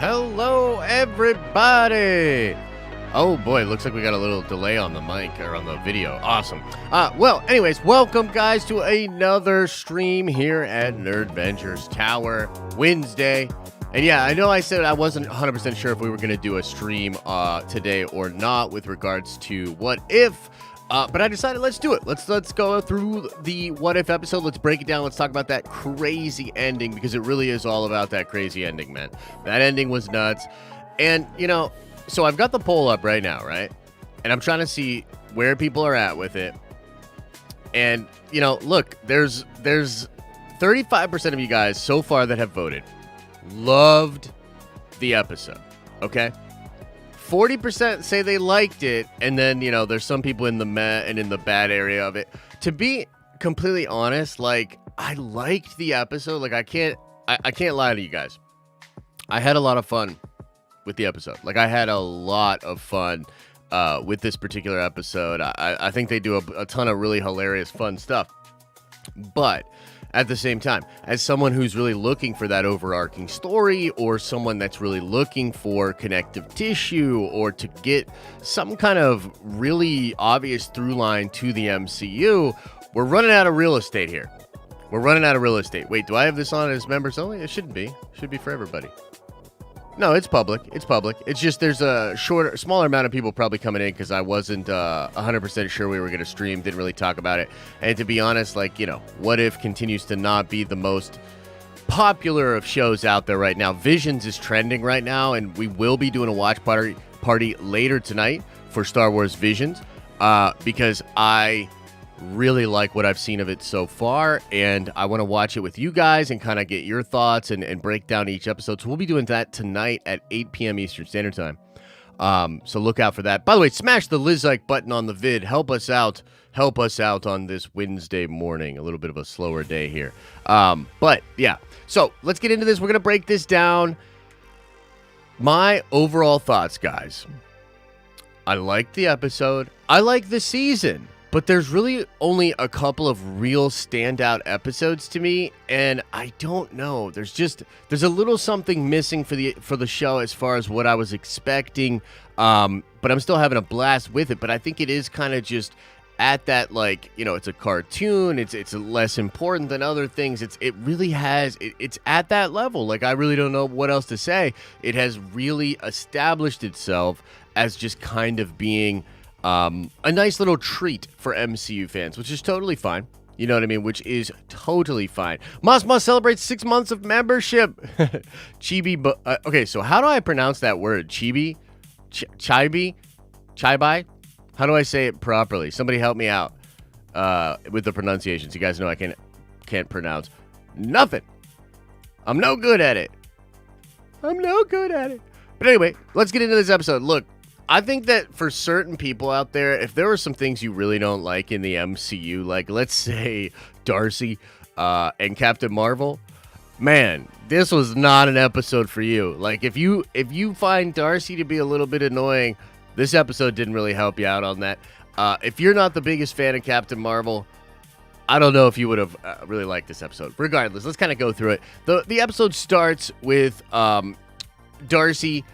Hello, everybody. Oh boy, looks like we got a little delay on the mic or on the video. Awesome. Well, anyways, welcome guys to another stream here at Nerdventures Tower Wednesday. And yeah, I know I said I wasn't 100% sure if we were going to do a stream today or not with regards to what if. But I decided let's do it. Let's go through the what if episode. Let's break it down. Let's talk about that crazy ending because it really is all about that crazy ending, man. That ending was nuts. And, you know, so I've got the poll up right now, right? And I'm trying to see where people are at with it. And, you know, look, there's 35% of you guys so far that have voted. Loved the episode, okay? 40% say they liked it, and then, you know, there's some people in the meh and in the bad area of it. To be completely honest, like, I liked the episode. Like, I can't lie to you guys. I had a lot of fun with the episode. Like, I had a lot of fun with this particular episode. I think they do a ton of really hilarious, fun stuff. But at the same time, as someone who's really looking for that overarching story, or someone that's really looking for connective tissue, or to get some kind of really obvious through line to the MCU, we're running out of real estate here. We're running out of real estate. Wait, do I have this on as members only? It shouldn't be. It should be for everybody. No, it's public. It's public. It's just there's a smaller amount of people probably coming in because I wasn't 100% sure we were going to stream. Didn't really talk about it. And to be honest, like, you know, What If continues to not be the most popular of shows out there right now. Visions is trending right now, and we will be doing a watch party later tonight for Star Wars Visions because I really like what I've seen of it so far, and I want to watch it with you guys and kind of get your thoughts and break down each episode. So we'll be doing that tonight at 8 p.m. Eastern Standard Time. So look out for that. By the way, smash the Liz-like button on the vid. Help us out on this Wednesday morning. A little bit of a slower day here. But yeah, so let's get into this. We're going to break this down. My overall thoughts, guys. I liked the episode. I like the season. But there's really only a couple of real standout episodes to me, and I don't know. There's a little something missing for the show as far as what I was expecting. But I'm still having a blast with it. But I think it is kind of just at that, like, you know, it's a cartoon. It's less important than other things. It's at that level. Like, I really don't know what else to say. It has really established itself as just kind of being a nice little treat for MCU fans, which is totally fine. You know what I mean? Which is totally fine. Moss celebrates 6 months of membership. Chibi. Okay, so how do I pronounce that word? Chibi? Chibi? Chibi? How do I say it properly? Somebody help me out with the pronunciations. You guys know I can't pronounce nothing. I'm no good at it. But anyway, let's get into this episode. Look, I think that for certain people out there, if there were some things you really don't like in the MCU, like let's say Darcy and Captain Marvel, man, this was not an episode for you. Like if you find Darcy to be a little bit annoying, this episode didn't really help you out on that. If you're not the biggest fan of Captain Marvel, I don't know if you would have really liked this episode. Regardless, let's kind of go through it. The episode starts with Darcy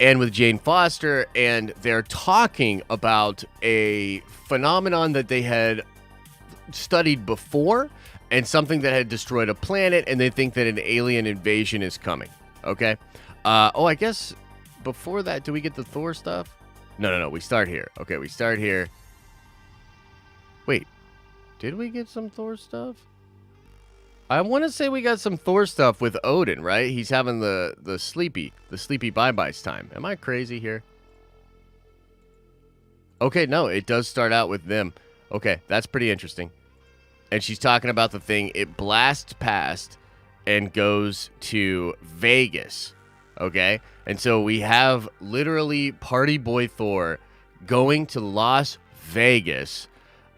and with Jane Foster, and they're talking about a phenomenon that they had studied before and something that had destroyed a planet, and they think that an alien invasion is coming. Okay? I guess before that, do we get the Thor stuff? No, we start here. Okay, we start here. Wait, did we get some Thor stuff? I want to say we got some Thor stuff with Odin, right? He's having the sleepy bye-byes time. Am I crazy here? Okay, no, it does start out with them. Okay, that's pretty interesting. And she's talking about the thing. It blasts past and goes to Vegas, okay? And so we have literally Party Boy Thor going to Las Vegas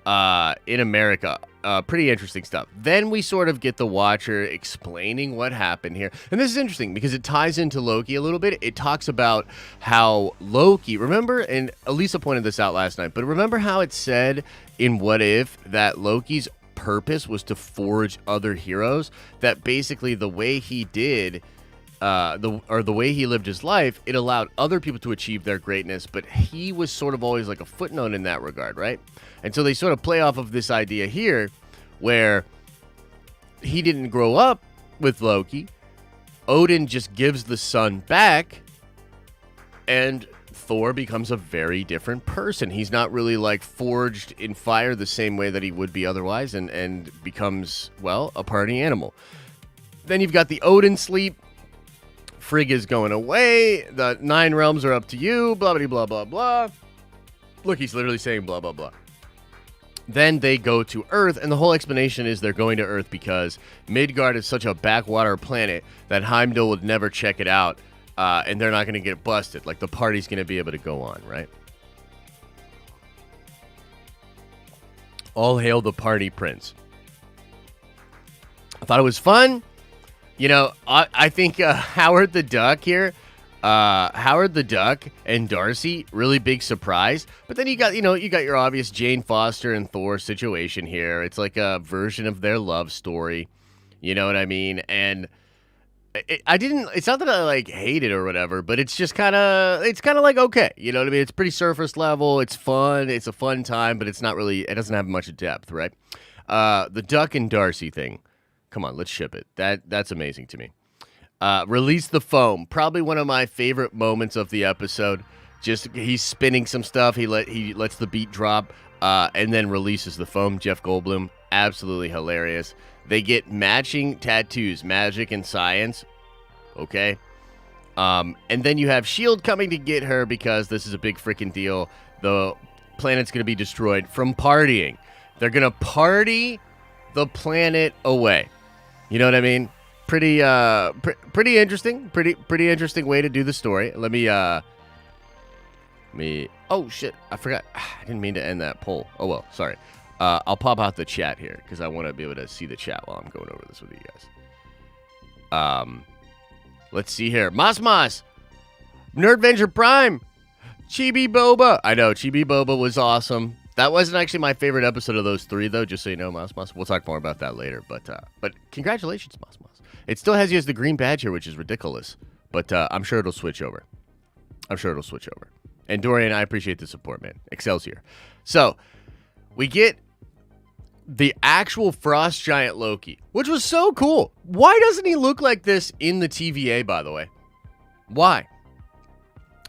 in America. Pretty interesting stuff. Then we sort of get the Watcher explaining what happened here. And this is interesting because it ties into Loki a little bit. It talks about how Loki, remember, and Elisa pointed this out last night, but remember how it said in What If that Loki's purpose was to forge other heroes? That basically the way he did the way he lived his life, it allowed other people to achieve their greatness, but he was sort of always like a footnote in that regard, right? And so they sort of play off of this idea here where he didn't grow up with Loki. Odin just gives the sun back, and Thor becomes a very different person. He's not really like forged in fire the same way that he would be otherwise, and becomes, well, a party animal. Then you've got the Odin sleep. Frigg is going away. The 9 realms are up to you. Blah, blah, blah, blah, blah. Look, he's literally saying blah, blah, blah. Then they go to Earth, and the whole explanation is they're going to Earth because Midgard is such a backwater planet that Heimdall would never check it out, and they're not going to get busted. Like, the party's going to be able to go on, right? All hail the party prince. I thought it was fun. You know, I think Howard the Duck here, Howard the Duck and Darcy, really big surprise. But then you got your obvious Jane Foster and Thor situation here. It's like a version of their love story. You know what I mean? And it's not that I like hate it or whatever, but it's just kind of like, okay. You know what I mean? It's pretty surface level. It's fun. It's a fun time, but it doesn't have much depth, right? The Duck and Darcy thing. Come on, let's ship it. That's amazing to me. Release the foam. Probably one of my favorite moments of the episode. Just he's spinning some stuff. He lets the beat drop, and then releases the foam. Jeff Goldblum, absolutely hilarious. They get matching tattoos, magic and science. Okay. And then you have S.H.I.E.L.D. coming to get her because this is a big freaking deal. The planet's going to be destroyed from partying. They're going to party the planet away. You know what I mean? Pretty interesting. Pretty interesting way to do the story. Let me. Oh shit! I forgot. I didn't mean to end that poll. Oh well. Sorry. I'll pop out the chat here because I want to be able to see the chat while I'm going over this with you guys. Let's see here. Mas, Nerdventure Prime, Chibi Boba. I know Chibi Boba was awesome. That wasn't actually my favorite episode of those 3, though, just so you know, Mas. We'll talk more about that later. But congratulations, Mas. It still has you as the green badge here, which is ridiculous. But I'm sure it'll switch over. And Dorian, I appreciate the support, man. Excelsior. So, we get the actual Frost Giant Loki, which was so cool. Why doesn't he look like this in the TVA, by the way? Why?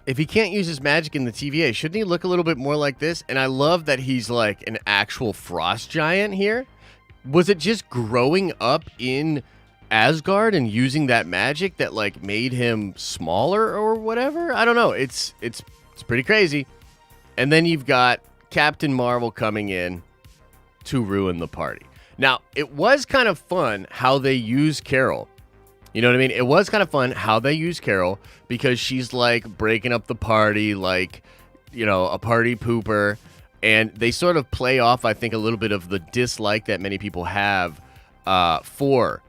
If he can't use his magic in the TVA, shouldn't he look a little bit more like this? And I love that he's like an actual frost giant here. Was it just growing up in Asgard and using that magic that like made him smaller or whatever? I don't know. It's pretty crazy. And then you've got Captain Marvel coming in to ruin the party. Now, it was kind of fun how they use Carol. You know what I mean? It was kind of fun how they use Carol because she's like breaking up the party, like, you know, a party pooper. And they sort of play off, I think, a little bit of the dislike that many people have for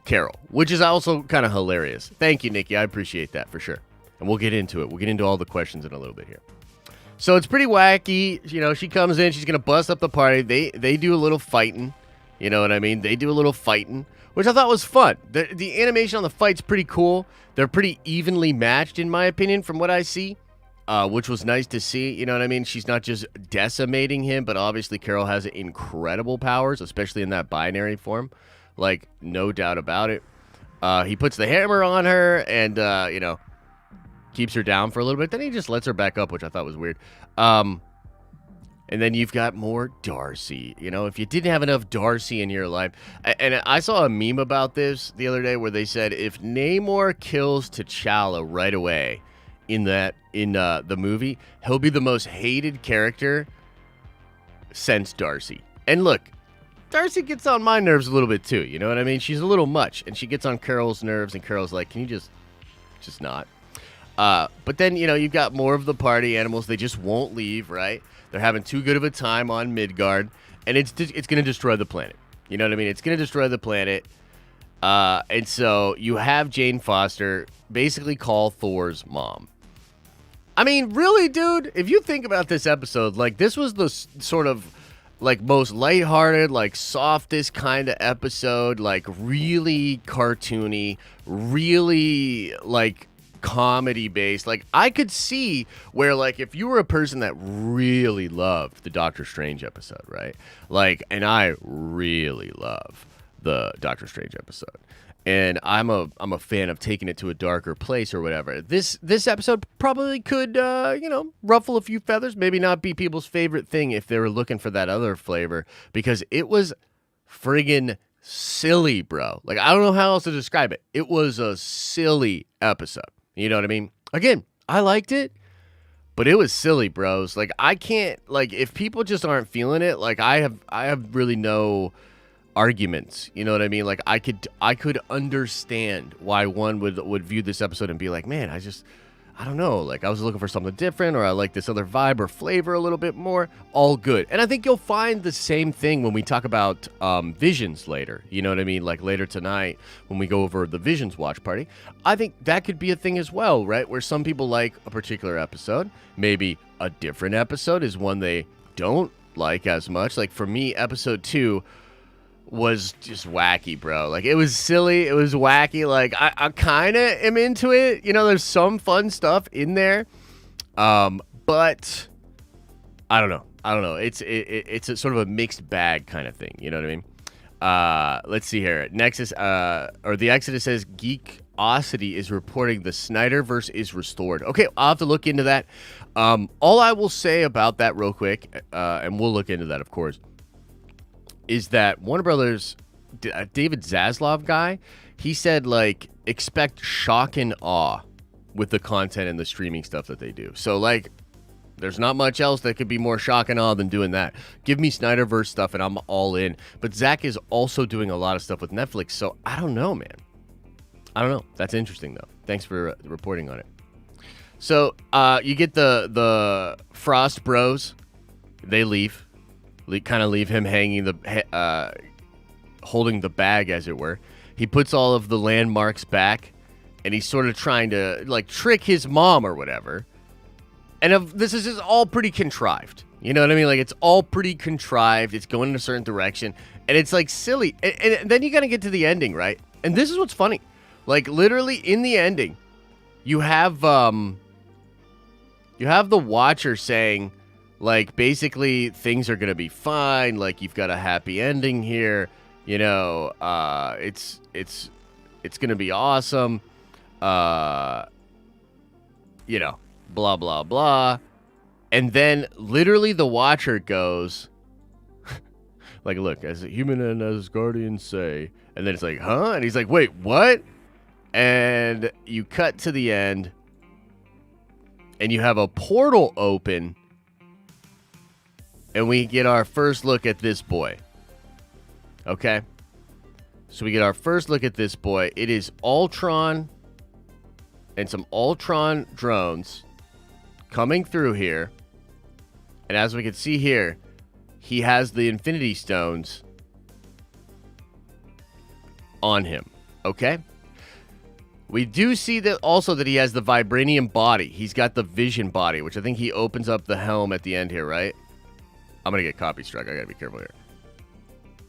Carol, which is also kind of hilarious. Thank you, Nikki. I appreciate that for sure. And we'll get into it. We'll get into all the questions in a little bit here. So it's pretty wacky. You know, she comes in. She's going to bust up the party. They do a little fighting. You know what I mean? They do a little fighting, which I thought was fun. The animation on the fight's pretty cool. They're pretty evenly matched, in my opinion, from what I see, which was nice to see. You know what I mean? She's not just decimating him, but obviously Carol has incredible powers, especially in that binary form. Like, no doubt about it. He puts the hammer on her and, you know, keeps her down for a little bit. Then he just lets her back up, which I thought was weird. And then you've got more Darcy. You know, if you didn't have enough Darcy in your life. And I saw a meme about this the other day where they said if Namor kills T'Challa right away in the movie, he'll be the most hated character since Darcy. And look, Darcy gets on my nerves a little bit too. You know what I mean? She's a little much. And she gets on Carol's nerves. And Carol's like, can you just not? But then, you know, you've got more of the party animals. They just won't leave, right? They're having too good of a time on Midgard, and it's going to destroy the planet. You know what I mean? It's going to destroy the planet. And so you have Jane Foster basically call Thor's mom. I mean, really, dude, if you think about this episode, like, this was the sort of like most lighthearted, like softest kind of episode, like really cartoony, really like comedy based. Like I could see where like if you were a person that really loved the Doctor Strange episode, right? Like, and I really love the Doctor Strange episode. And I'm a fan of taking it to a darker place or whatever. This episode probably could ruffle a few feathers, maybe not be people's favorite thing if they were looking for that other flavor, because it was friggin' silly, bro. Like I don't know how else to describe it. It was a silly episode. You know what I mean? Again, I liked it, but it was silly, bros. Like I can't, like if people just aren't feeling it, like I have really no arguments, you know what I mean? Like I could understand why one would view this episode and be like, man, I don't know, like I was looking for something different, or I like this other vibe or flavor a little bit more. All good. And I think you'll find the same thing when we talk about Visions later, you know what I mean? Like later tonight when we go over the Visions watch party. I think that could be a thing as well, right? Where some people like a particular episode, maybe a different episode is one they don't like as much. Like for me, episode 2 was just wacky, bro. Like it was silly, it was wacky. Like I kind of am into it. You know, there's some fun stuff in there, but I don't know. It's a sort of a mixed bag kind of thing. You know what I mean? Let's see here. Nexus or the Exodus says Geekosity is reporting the Snyderverse is restored. Okay, I'll have to look into that. All I will say about that real quick, and we'll look into that, of course, is that Warner Brothers, David Zaslav guy, he said, like, expect shock and awe with the content and the streaming stuff that they do. So, like, there's not much else that could be more shock and awe than doing that. Give me Snyderverse stuff and I'm all in. But Zach is also doing a lot of stuff with Netflix, so I don't know, man. I don't know. That's interesting, though. Thanks for reporting on it. So, you get the Frost Bros. They leave. Kind of leave him hanging holding the bag, as it were. He puts all of the landmarks back, and he's sort of trying to like trick his mom or whatever. And this is just all pretty contrived. You know what I mean? Like it's all pretty contrived. It's going in a certain direction, and it's like silly. And then you gotta get to the ending, right? And this is what's funny. Like literally in the ending, you have the Watcher saying, like, basically, things are going to be fine. Like, you've got a happy ending here. You know, it's going to be awesome. You know, blah, blah, blah. And then, literally, the Watcher goes, like, look, as a human and as guardians say. And then it's like, huh? And he's like, wait, what? And you cut to the end. And you have a portal open. And we get our first look at this boy. Okay? So we get our first look at this boy. It is Ultron and some Ultron drones coming through here. And as we can see here, he has the Infinity Stones on him. Okay? We do see that also that he has the Vibranium body. He's got the Vision body, which I think he opens up the helm at the end here, right? I'm going to get copy struck. I got to be careful here.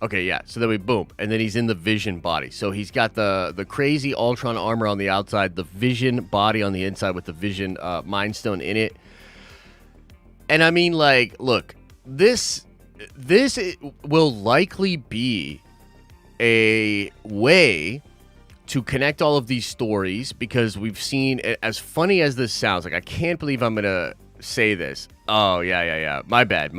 Okay, yeah. So then we boom. And then he's in the Vision body. So he's got the crazy Ultron armor on the outside, the Vision body on the inside with the Vision Mind Stone in it. And I mean, like, look, this will likely be a way to connect all of these stories, because we've seen, as funny as this sounds, like, I can't believe I'm going to say this. Oh, yeah. My bad.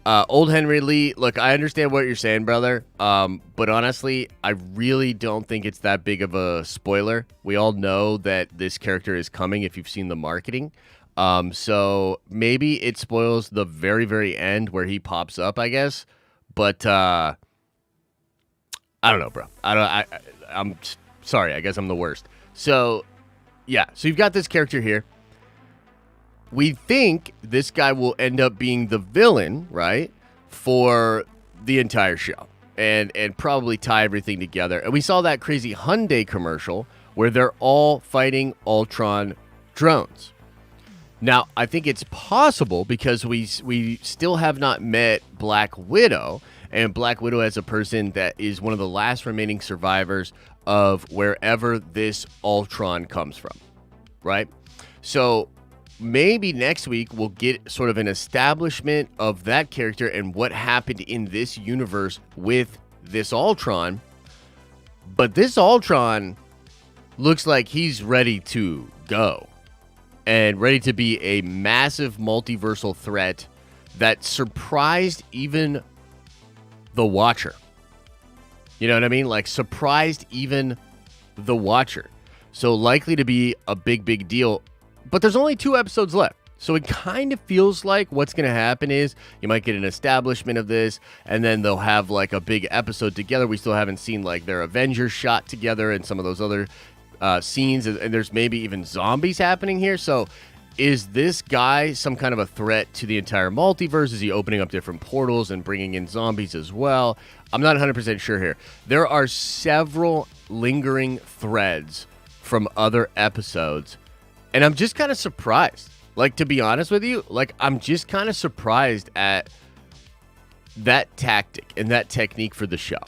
Old Henry Lee, look, I understand what you're saying, brother. But honestly, I really don't think it's that big of a spoiler. We all know that this character is coming if you've seen the marketing. So maybe it spoils the very, very end where he pops up, I guess. But I don't know, bro. I'm sorry. I guess I'm the worst. So, yeah. So you've got this character here. We think this guy will end up being the villain, right, for the entire show, and probably tie everything together. And we saw that crazy Hyundai commercial where they're all fighting Ultron drones. Now, I think it's possible because we still have not met Black Widow, and Black Widow as a person that is one of the last remaining survivors of wherever this Ultron comes from, right? So maybe next week we'll get sort of an establishment of that character and what happened in this universe with this Ultron. But this Ultron looks like he's ready to go and ready to be a massive multiversal threat that surprised even the Watcher. You know what I mean? Like, surprised even the Watcher. So likely to be a big deal. But there's only 2 episodes left. So it kind of feels like what's going to happen is you might get an establishment of this, and then they'll have like a big episode together. We still haven't seen like their Avengers shot together and some of those other scenes, and there's maybe even zombies happening here. So is this guy some kind of a threat to the entire multiverse? Is he opening up different portals and bringing in zombies as well? I'm not 100% sure here. There are several lingering threads from other episodes, and I'm just kind of surprised. Like, to be honest with you, like, I'm just kind of surprised at that tactic and that technique for the show.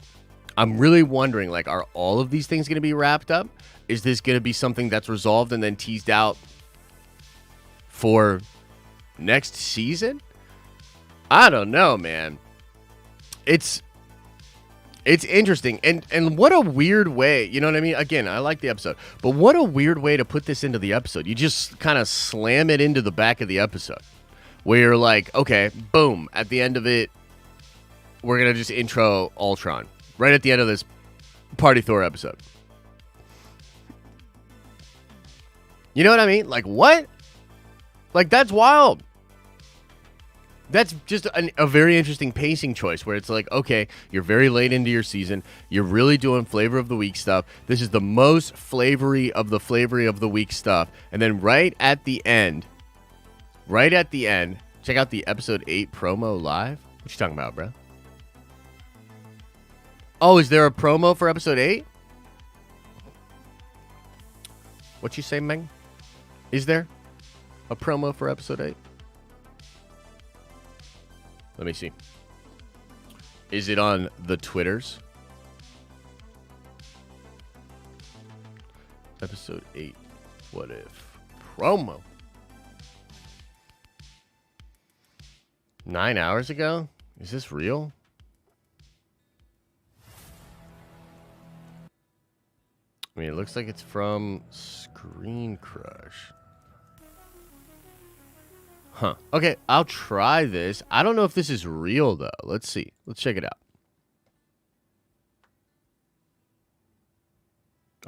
I'm really wondering, like, are all of these things going to be wrapped up? Is this going to be something that's resolved and then teased out for next season? I don't know, man. It's interesting. And what a weird way, you know what I mean? Again, I like the episode, but what a weird way to put this into the episode. You just kind of slam it into the back of the episode where you're like, okay, boom, at the end of it, we're going to just intro Ultron right at the end of this Party Thor episode. You know what I mean? Like, what? Like, that's wild. That's just a very interesting pacing choice where it's like, okay, you're very late into your season. You're really doing flavor of the week stuff. This is the most flavory of the week stuff. And then right at the end, check out the episode 8 promo live. What you talking about, bro? Oh, is there a promo for episode 8? What you say, Meg? Is there a promo for episode 8? Let me see. Is it on the Twitters? Episode 8. What if? Promo. 9 hours ago? Is this real? I mean, it looks like it's from Screen Crush. Huh. Okay, I'll try this. I don't know if this is real, though. Let's see. Let's check it out.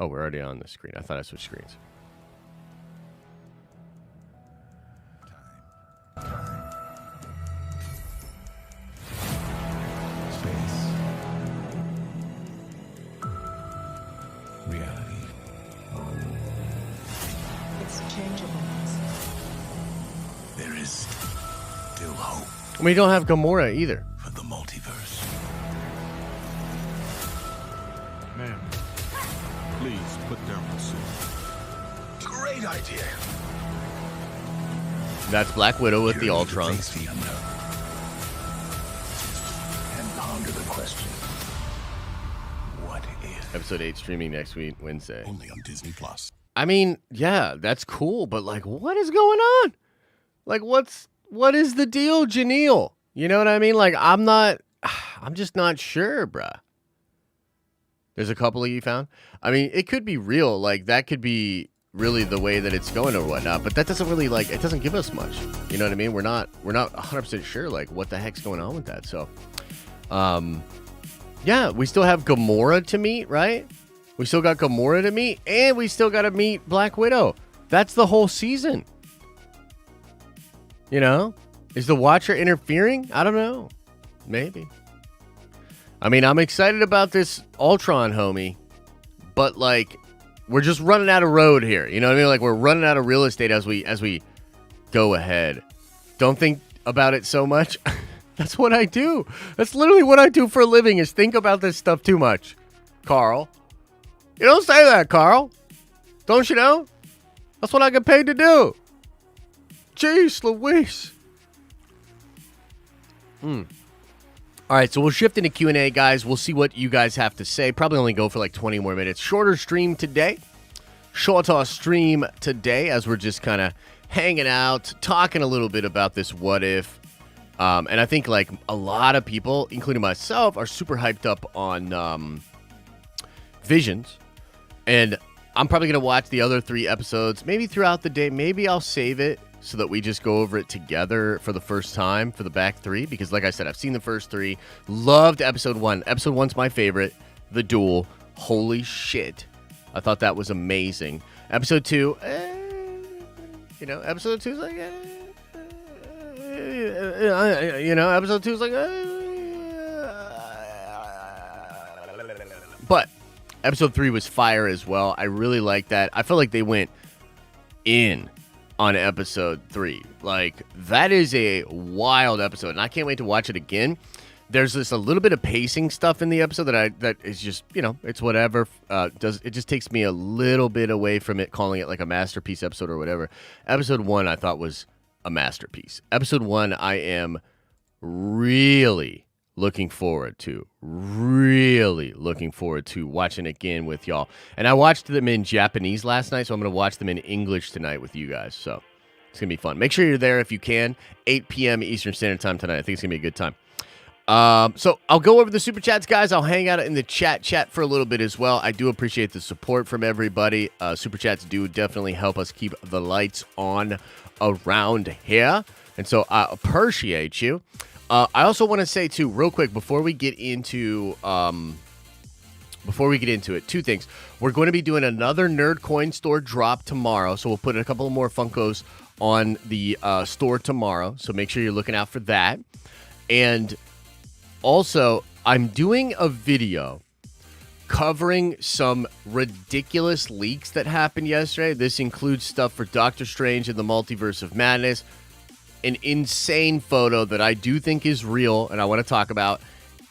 Oh, we're already on the screen. I thought I switched screens. Space. Reality. It's changeable. There is still hope We don't have Gamora either. for the multiverse. Ma'am, please put down the suit. Great idea. That's Black Widow with the Journey to Ultron. face the unknown. And ponder the question. What if? Episode 8 streaming next week, Wednesday. Only on Disney Plus. I mean, yeah, that's cool, but like, what is going on? Like, what is the deal, Janelle? You know what I mean? Like, I'm just not sure, bruh. There's a couple of you found. I mean, it could be real. Like, that could be really the way that it's going or whatnot, but that doesn't really, like, it doesn't give us much. You know what I mean? We're not 100% sure, like, what the heck's going on with that. So, yeah, we still have Gamora to meet, right? We still got Gamora to meet, and we still got to meet Black Widow. That's the whole season. You know? Is the Watcher interfering? I don't know. Maybe. I mean, I'm excited about this Ultron, homie. But, like, we're just running out of road here. You know what I mean? Like, we're running out of real estate as we go ahead. Don't think about it so much. That's what I do. That's literally what I do for a living, is think about this stuff too much. Carl. You don't say that, Carl. Don't you know? That's what I get paid to do. Jeez Louise. All right, so we'll shift into Q&A, guys. We'll see what you guys have to say. Probably only go for like 20 more minutes. Shorter stream today as we're just kind of hanging out, talking a little bit about this what if. And I think like a lot of people, including myself, are super hyped up on Visions. And I'm probably going to watch the other 3 episodes, maybe throughout the day. Maybe I'll save it so that we just go over it together for the first time for the back 3. Because like I said, I've seen the first 3. Loved episode 1. Episode 1's my favorite. The duel. Holy shit. I thought that was amazing. Episode 2, episode 2 is like, episode 2 is like, but episode 3 was fire as well. I really like that. I feel like they went in on episode 3. Like, that is a wild episode, and I can't wait to watch it again. There's a little bit of pacing stuff in the episode that is just, it's whatever. It just takes me a little bit away from it, calling it like a masterpiece episode or whatever. Episode 1 I thought was a masterpiece. Episode 1 I am really looking forward to watching again with y'all. And I watched them in Japanese last night, so I'm going to watch them in English tonight with you guys. So it's going to be fun. Make sure you're there if you can. 8 p.m. Eastern Standard Time tonight. I think it's going to be a good time. So I'll go over the super chats, guys. I'll hang out in the chat for a little bit as well. I do appreciate the support from everybody. Super chats do definitely help us keep the lights on around here. And so I appreciate you. I also want to say, too, real quick, before we get into it, 2 things. We're going to be doing another Nerd Coin Store drop tomorrow, so we'll put a couple more Funkos on the store tomorrow, so make sure you're looking out for that. And also, I'm doing a video covering some ridiculous leaks that happened yesterday. This includes stuff for Doctor Strange and the Multiverse of Madness, an insane photo that I do think is real and I want to talk about,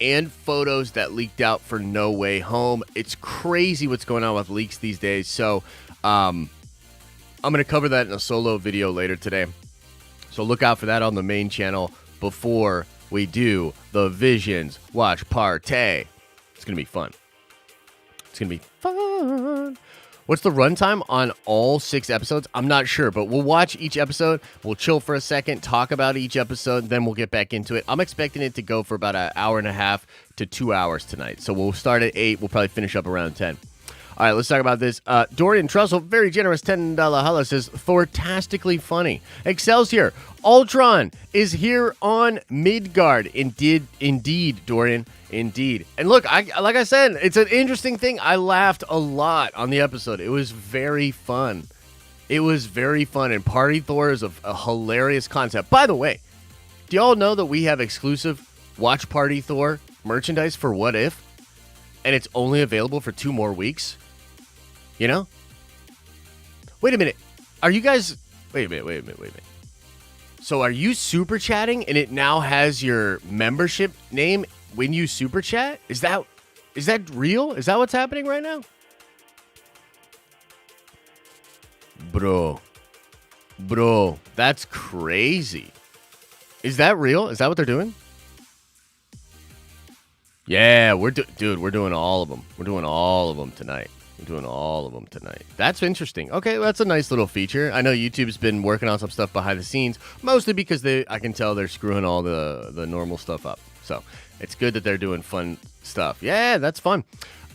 and photos that leaked out for No Way Home. It's crazy what's going on with leaks these days. So I'm going to cover that in a solo video later today. So look out for that on the main channel before we do the Visions Watch Party. It's going to be fun. It's going to be fun. What's the runtime on all 6 episodes? I'm not sure, but we'll watch each episode. We'll chill for a second, talk about each episode, then we'll get back into it. I'm expecting it to go for about an hour and a half to 2 hours tonight. So we'll start at 8. We'll probably finish up around 10. All right, let's talk about this. Dorian Trussell, very generous $10 holla, says, Thor-tastically funny. Excelsior, Ultron is here on Midgard. Indeed, Dorian, indeed. And look, like I said, it's an interesting thing. I laughed a lot on the episode. It was very fun. And Party Thor is a hilarious concept. By the way, do y'all know that we have exclusive Watch Party Thor merchandise for What If? And it's only available for 2 more weeks? You know? Wait a minute. Are you guys... Wait a minute. So are you super chatting and it now has your membership name when you super chat? Is that real? Is that what's happening right now? Bro, that's crazy. Is that real? Is that what they're doing? Yeah, we're doing all of them. We're doing all of them tonight. That's interesting. Okay, well, that's a nice little feature. I know YouTube's been working on some stuff behind the scenes, mostly because I can tell they're screwing all the normal stuff up. So it's good that they're doing fun stuff. Yeah, that's fun.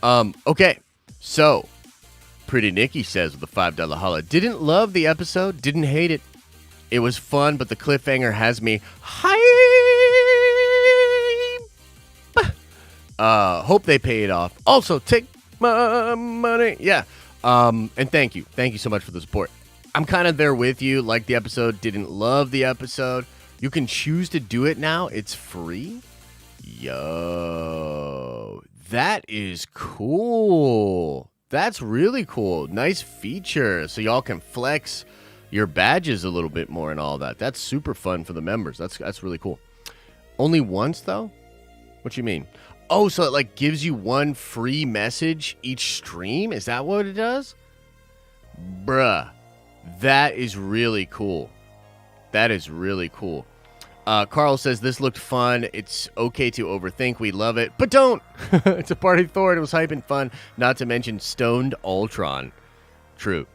Okay, so Pretty Nikki says with the $5 holla, didn't love the episode, didn't hate it. It was fun, but the cliffhanger has me hype. Hope they pay it off. Also, take my money. Yeah. And thank you so much for the support. I'm kind of there with you. Like the episode, didn't love the episode. You can choose to do it now. It's free. Yo, that is cool. That's really cool. Nice feature. So y'all can flex your badges a little bit more and all that. That's super fun for the members. That's really cool. Only once though? What you mean? Oh, so it like gives you one free message each stream? Is that what it does? Bruh, that is really cool. That is really cool. Carl says, this looked fun. It's okay to overthink. We love it. But don't! It's a party Thor. It was hype and fun. Not to mention Stoned Ultron. True.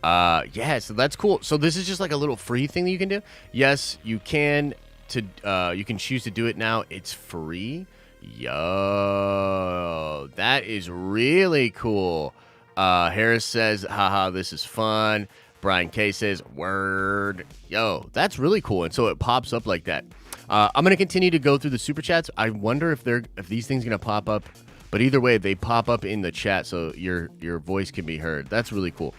Yeah, so that's cool. So this is just like a little free thing that you can do. Yes, you can you can choose to do it now. It's free. Yo, that is really cool. Harris says, haha, this is fun. Brian K says, word. Yo, that's really cool. And so it pops up like that. I'm going to continue to go through the super chats. I wonder if these things are going to pop up. But either way, they pop up in the chat so your voice can be heard. That's really cool.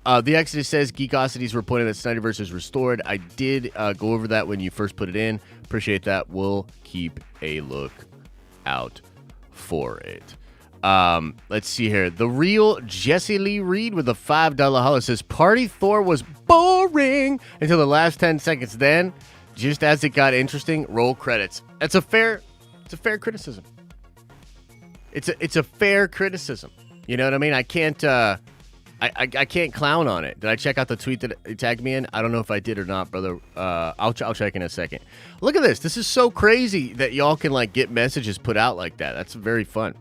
The Exodus says, Geekosities were pointing that Snyderverse is restored. I did go over that when you first put it in. Appreciate that. We'll keep a look out for it. Let's see here. The real Jesse Lee Reed with a $5 holler says, Party Thor was boring until the last 10 seconds. Then, just as it got interesting, roll credits. It's a fair criticism. It's a fair criticism. You know what I mean? I can't I can't clown on it. Did I check out the tweet that it tagged me in? I don't know if I did or not, brother. I'll check in a second. Look at this. This is so crazy that y'all can like get messages put out like that. That's very fun.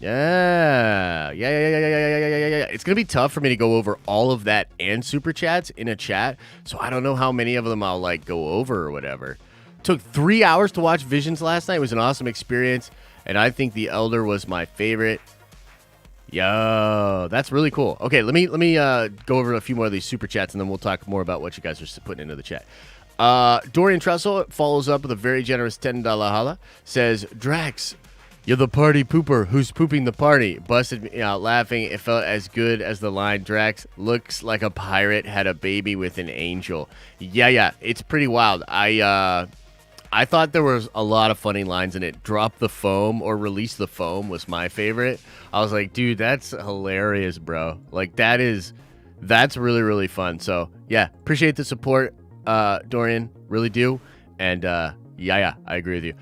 Yeah. It's gonna be tough for me to go over all of that and super chats in a chat. So I don't know how many of them I'll like go over or whatever. Took 3 hours to watch Visions last night. It was an awesome experience, and I think The Elder was my favorite. Yo, that's really cool. Okay, let me go over a few more of these super chats, and then we'll talk more about what you guys are putting into the chat. Dorian Trussell follows up with a very generous $10 holla. Says, Drax, you're the party pooper who's pooping the party. Busted me out laughing. It felt as good as the line, Drax looks like a pirate had a baby with an angel. Yeah, it's pretty wild. I thought there was a lot of funny lines in it. Drop the foam or release the foam was my favorite. I was like, dude, that's hilarious, bro. Like, that's really, really fun. So, yeah, appreciate the support, Dorian. Really do. And, yeah, I agree with you.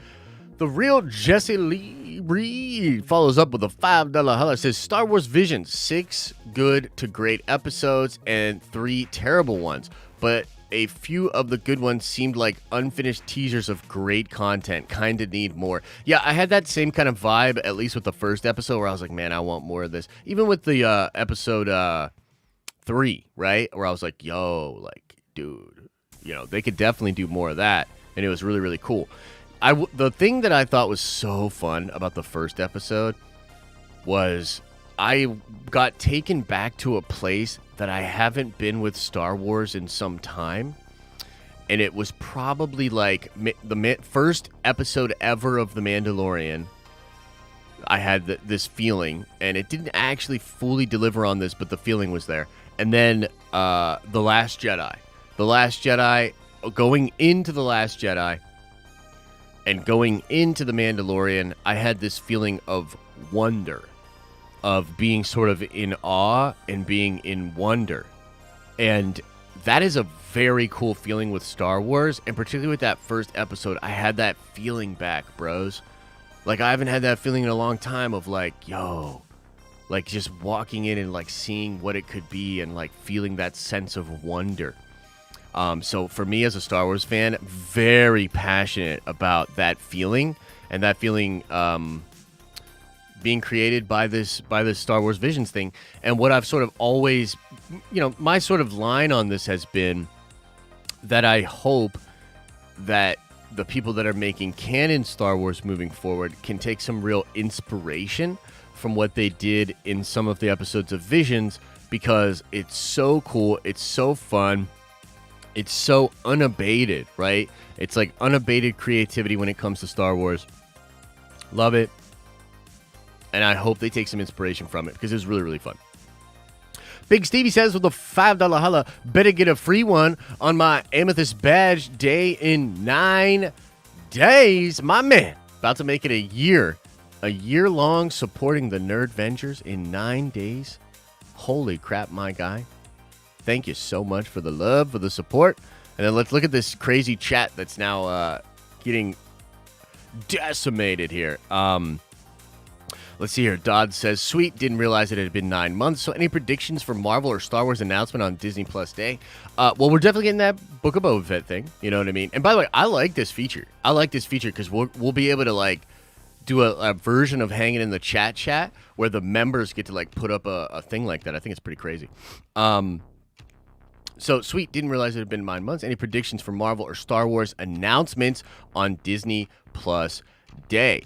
The real Jesse Lee Reed follows up with a $5 holler. Says, Star Wars Visions, 6 good to great episodes and 3 terrible ones. But a few of the good ones seemed like unfinished teasers of great content. Kind of need more. Yeah, I had that same kind of vibe, at least with the first episode, where I was like, man, I want more of this. Even with the episode 3, right? Where I was like, yo, like, dude, you know, they could definitely do more of that. And it was really, really cool. The thing that I thought was so fun about the first episode was I got taken back to a place that I haven't been with Star Wars in some time. And it was probably like the first episode ever of The Mandalorian. I had this feeling, and it didn't actually fully deliver on this, but the feeling was there. And then The Last Jedi. The Last Jedi, going into The Last Jedi and going into The Mandalorian, I had this feeling of wonder, of being sort of in awe and being in wonder. And that is a very cool feeling with Star Wars, and particularly with that first episode, I had that feeling back, bros. Like, I haven't had that feeling in a long time of like, yo, like just walking in and like seeing what it could be and like feeling that sense of wonder. So for me as a Star Wars fan, very passionate about that feeling, and that feeling being created by this Star Wars Visions thing. And what I've sort of always, you know, my sort of line on this has been that I hope that the people that are making canon Star Wars moving forward can take some real inspiration from what they did in some of the episodes of Visions, because it's so cool, it's so fun, it's so unabated, right? It's like unabated creativity when it comes to Star Wars. Love it. And I hope they take some inspiration from it, because it's really, really fun. Big Stevie says with a $5 holla, better get a free one on my Amethyst badge day in 9 days. My man, about to make it a year. A year long supporting the Nerd Vengers in 9 days. Holy crap, my guy. Thank you so much for the love, for the support. And then let's look at this crazy chat that's now getting decimated here. Let's see here. Dodd says, sweet, didn't realize it had been 9 months. So any predictions for Marvel or Star Wars announcement on Disney Plus Day? Well, we're definitely getting that Book of Boba Fett thing. You know what I mean? And by the way, I like this feature. I like this feature because we'll be able to, like, do a version of hanging in the chat where the members get to, like, put up a thing like that. I think it's pretty crazy. So, sweet, didn't realize it had been 9 months. Any predictions for Marvel or Star Wars announcements on Disney Plus Day?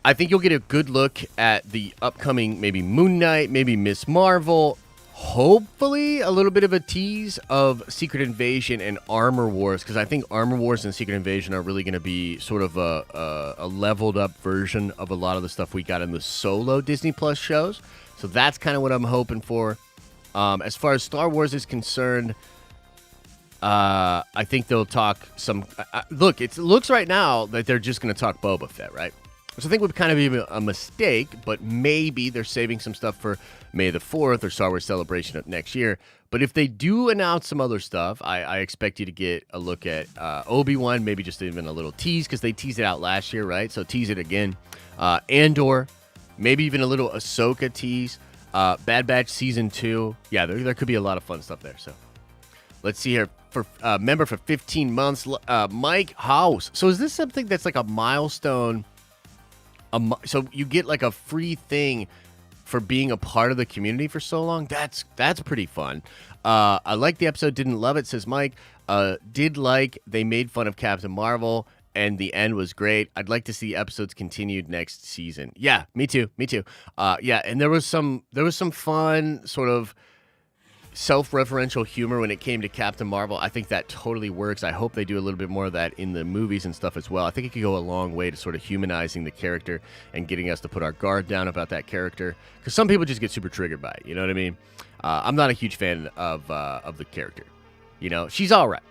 I think you'll get a good look at the upcoming maybe Moon Knight, maybe Miss Marvel, hopefully a little bit of a tease of Secret Invasion and Armor Wars, because I think Armor Wars and Secret Invasion are really going to be sort of a leveled up version of a lot of the stuff we got in the solo Disney Plus shows. So that's kind of what I'm hoping for. As far as Star Wars is concerned, I think they'll talk some... look, it looks right now that they're just going to talk Boba Fett, right? So I think would kind of be a mistake, but maybe they're saving some stuff for May the 4th or Star Wars Celebration of next year. But if they do announce some other stuff, I expect you to get a look at Obi-Wan, maybe just even a little tease, because they teased it out last year, right? So tease it again. Andor, maybe even a little Ahsoka tease. Bad Batch Season 2. Yeah, there could be a lot of fun stuff there. So let's see here. For member for 15 months, Mike House. So is this something that's like a milestone? So you get like a free thing for being a part of the community for so long. That's pretty fun. I like the episode. Didn't love it, says Mike. Did like they made fun of Captain Marvel, and the end was great. I'd like to see episodes continued next season. Yeah, me too. Yeah, and there was some fun sort of self-referential humor when it came to Captain Marvel. I think that totally works. I hope they do a little bit more of that in the movies and stuff as well. I think it could go a long way to sort of humanizing the character and getting us to put our guard down about that character, because some people just get super triggered by it. You know what I mean? I'm not a huge fan of the character. You know, she's all right.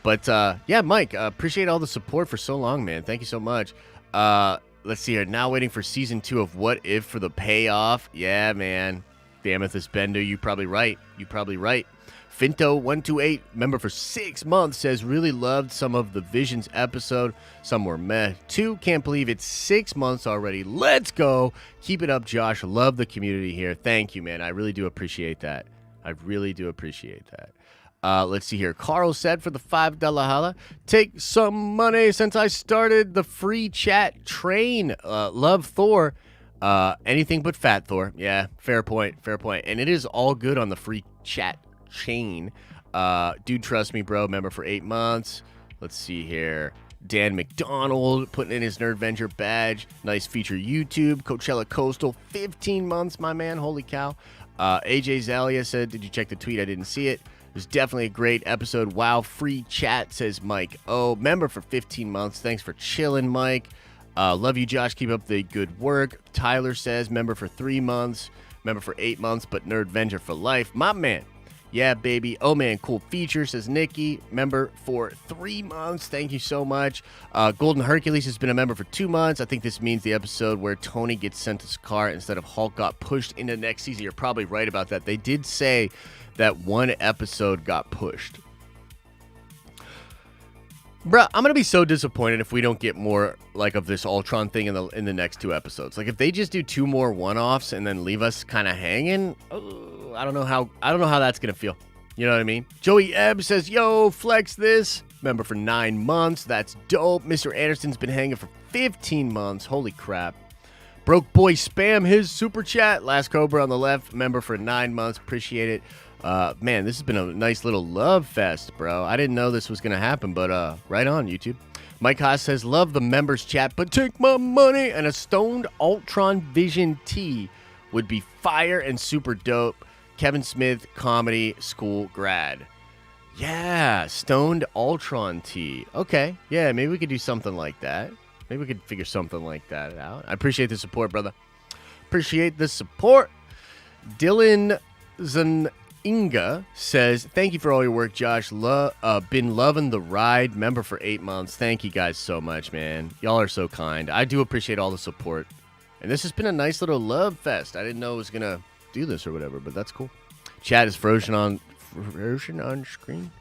But yeah, Mike, appreciate all the support for so long, man. Thank you so much. Let's see here. Now waiting for season 2 of What If for the payoff. Yeah, man. The Amethyst Bender, you probably right. Finto128, member for 6 months, says really loved some of the Visions episode. Some were meh. 2, can't believe it's 6 months already. Let's go. Keep it up, Josh. Love the community here. Thank you, man. I really do appreciate that. Let's see here. Carl said for the $5 holla, take some money since I started the free chat train. Love Thor. Anything but Fat Thor. Yeah, fair point. And it is all good on the free chat chain. Dude, trust me, bro. Member for 8 months. Let's see here. Dan McDonald putting in his Nerdventure badge. Nice feature YouTube. Coachella Coastal, 15 months, my man. Holy cow. AJ Zalia said, did you check the tweet? I didn't see it. It was definitely a great episode. Wow, free chat, says Mike. Oh, member for 15 months. Thanks for chilling, Mike. Love you, Josh. Keep up the good work. Tyler says, member for 3 months, member for 8 months, but Nerdventure for life. My man. Yeah, baby. Oh, man, cool feature, says Nikki. Member for 3 months. Thank you so much. Golden Hercules has been a member for 2 months. I think this means the episode where Tony gets sent to Sakaar instead of Hulk got pushed into next season. You're probably right about that. They did say that one episode got pushed. Bruh, I'm gonna be so disappointed if we don't get more like of this Ultron thing in the next 2 episodes. Like if they just do 2 more one-offs and then leave us kind of hanging, I don't know how that's gonna feel. You know what I mean? Joey Ebb says, "Yo, flex this." Member for 9 months. That's dope. Mr. Anderson's been hanging for 15 months. Holy crap. Broke Boy spam his super chat. Last Cobra on the left. Member for 9 months. Appreciate it. Man, this has been a nice little love fest, bro. I didn't know this was going to happen, but right on, YouTube. Mike Haas says, love the members chat, but take my money. And a stoned Ultron Vision tee would be fire and super dope. Kevin Smith, comedy school grad. Yeah, stoned Ultron tee. Okay, yeah, maybe we could do something like that. Maybe we could figure something like that out. I appreciate the support, brother. Appreciate the support. Dylan Inga says, thank you for all your work, Josh. Been loving the ride. Member for 8 months. Thank you guys so much, man. Y'all are so kind. I do appreciate all the support. And this has been a nice little love fest. I didn't know it was going to do this or whatever, but that's cool. Chat is frozen on screen.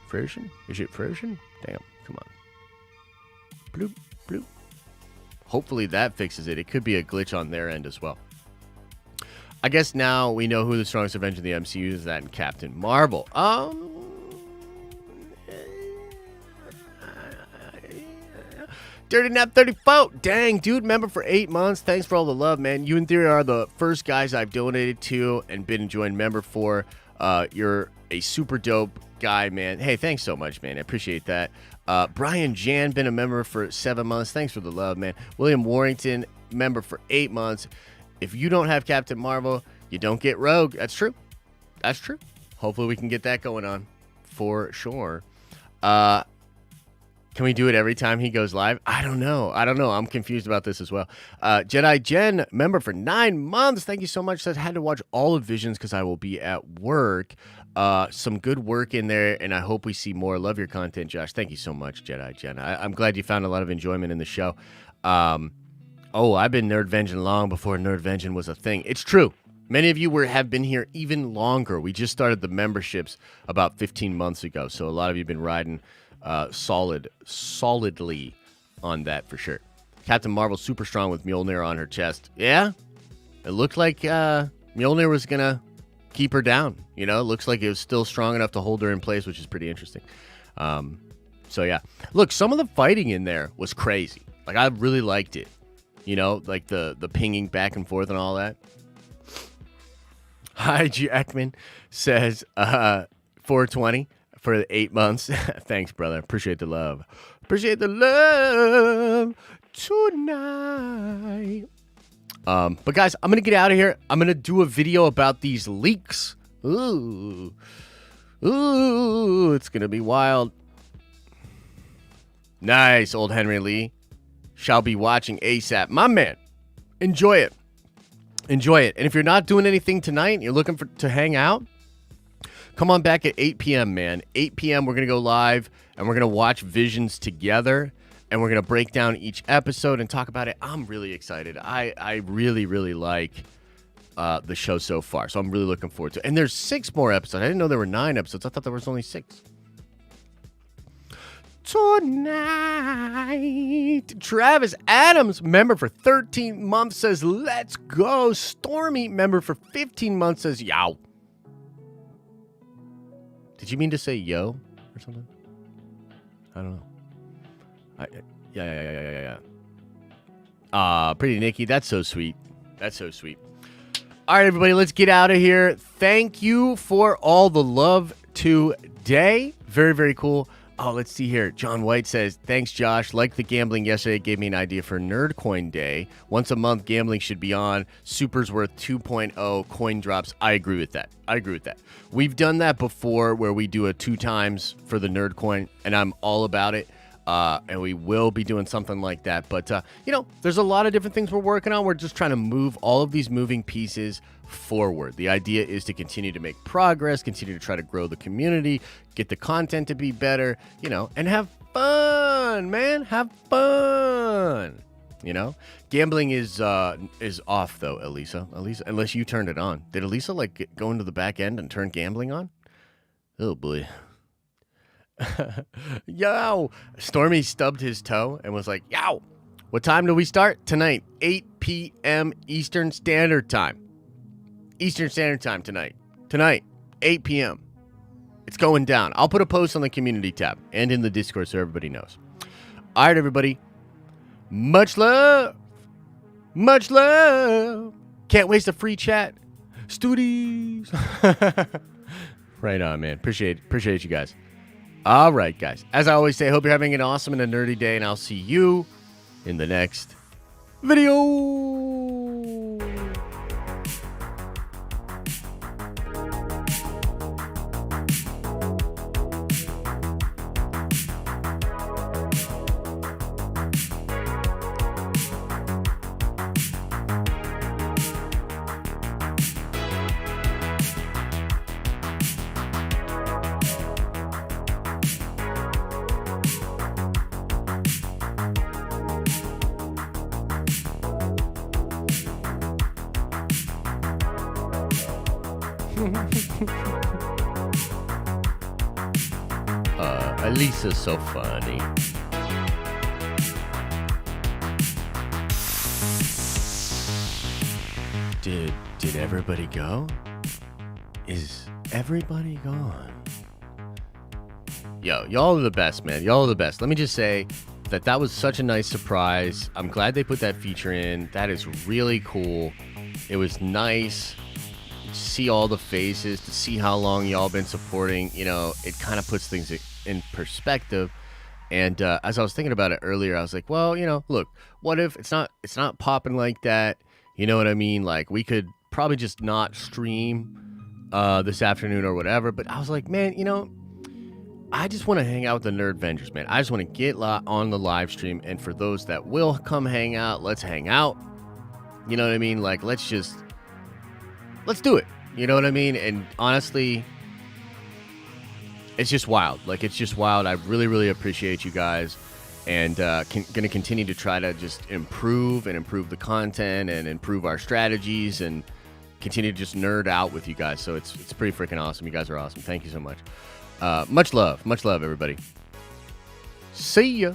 Frozen? Is it frozen? Damn, come on. Bloop, bloop. hopefully that fixes it. It could be a glitch on their end as well. I guess now we know who the strongest Avenger in the MCU is. That and Captain Marvel. Dirty Nap 34. Dang, dude, member for 8 months. Thanks for all the love, man. You in theory are the first guys I've donated to and been enjoying member for. You're a super dope guy, man. Hey, thanks so much, man. I appreciate that. Brian Jan, been a member for 7 months. Thanks for the love, man. William Warrington, member for 8 months. If you don't have Captain Marvel, you don't get Rogue. That's true. That's true. Hopefully we can get that going on for sure. Can we do it every time he goes live? I don't know. I'm confused about this as well. Jedi Jen, member for 9 months. Thank you so much. Says, had to watch all of Visions because I will be at work. Some good work in there, and I hope we see more. Love your content, Josh. Thank you so much, Jedi Jen. I'm glad you found a lot of enjoyment in the show. I've been Nerdvenging long before Nerdvenging was a thing. It's true. Many of you have been here even longer. We just started the memberships about 15 months ago, so a lot of you have been riding solidly on that for sure. Captain Marvel super strong with Mjolnir on her chest. Yeah, it looked like Mjolnir was gonna keep her down. You know, it looks like it was still strong enough to hold her in place, which is pretty interesting. So yeah, look, some of the fighting in there was crazy. Like I really liked it. You know, like the pinging back and forth and all that. Hi, Jackman says 420 for the 8 months. Thanks, brother. Appreciate the love. Appreciate the love tonight. But guys, I'm gonna get out of here. I'm gonna do a video about these leaks. Ooh, it's gonna be wild. Nice, old Henry Lee. Shall be watching ASAP. My man, enjoy it. Enjoy it. And if you're not doing anything tonight, you're looking to hang out, come on back at 8 p.m., man. 8 p.m., we're going to go live, and we're going to watch Visions together, and we're going to break down each episode and talk about it. I'm really excited. I really, really like the show so far, so I'm really looking forward to it. And there's 6 more episodes. I didn't know there were 9 episodes. I thought there was only 6. Tonight, Travis Adams, member for 13 months, says, let's go. Stormy, member for 15 months, says, yow. Did you mean to say yo or something? I don't know. Yeah. Pretty Nikki, that's so sweet. That's so sweet. All right, everybody, let's get out of here. Thank you for all the love today. Very, very cool. Oh, let's see here. John White says, thanks, Josh. Like the gambling yesterday, gave me an idea for Nerdcoin Day. Once a month, gambling should be on. Super's worth 2.0 coin drops. I agree with that. We've done that before where we do a 2 times for the Nerdcoin, and I'm all about it. And we will be doing something like that. But, there's a lot of different things we're working on. We're just trying to move all of these moving pieces forward. The idea is to continue to make progress, continue to try to grow the community, get the content to be better, and have fun, man. Have fun. Gambling is off, though, Elisa, unless you turned it on. Did Elisa, go into the back end and turn gambling on? Oh, boy. Yo, Stormy stubbed his toe and was like, yow, what time do we start? Tonight, 8 p.m. Eastern Standard Time. Tonight, 8 p.m. It's going down. I'll put a post on the community tab and in the Discord so everybody knows. All right, everybody. Much love. Can't waste a free chat. Studies. Right on, man. Appreciate you guys. All right, guys. As I always say, hope you're having an awesome and a nerdy day, and I'll see you in the next video. Elisa's so funny. Did everybody go? Is everybody gone? Yo, y'all are the best, man. Y'all are the best. Let me just say that was such a nice surprise. I'm glad they put that feature in. That is really cool. It was nice to see all the faces, to see how long y'all been supporting. You know, it kind of puts things in perspective. And as I was thinking about it earlier, I was like, well, you know, look, what if it's not popping like that? You know what I mean? Like, we could probably just not stream this afternoon or whatever. But I was like, man, you know, I just want to hang out with the Nerd Vengers, man. I just want to get on the live stream. And for those that will come hang out, let's hang out. You know what I mean? Like, let's do it. You know what I mean? And honestly, it's just wild. Like, it's just wild. I really, really appreciate you guys. And going to continue to try to just improve the content and improve our strategies and continue to just nerd out with you guys. So it's pretty freaking awesome. You guys are awesome. Thank you so much. Much love, everybody. See ya.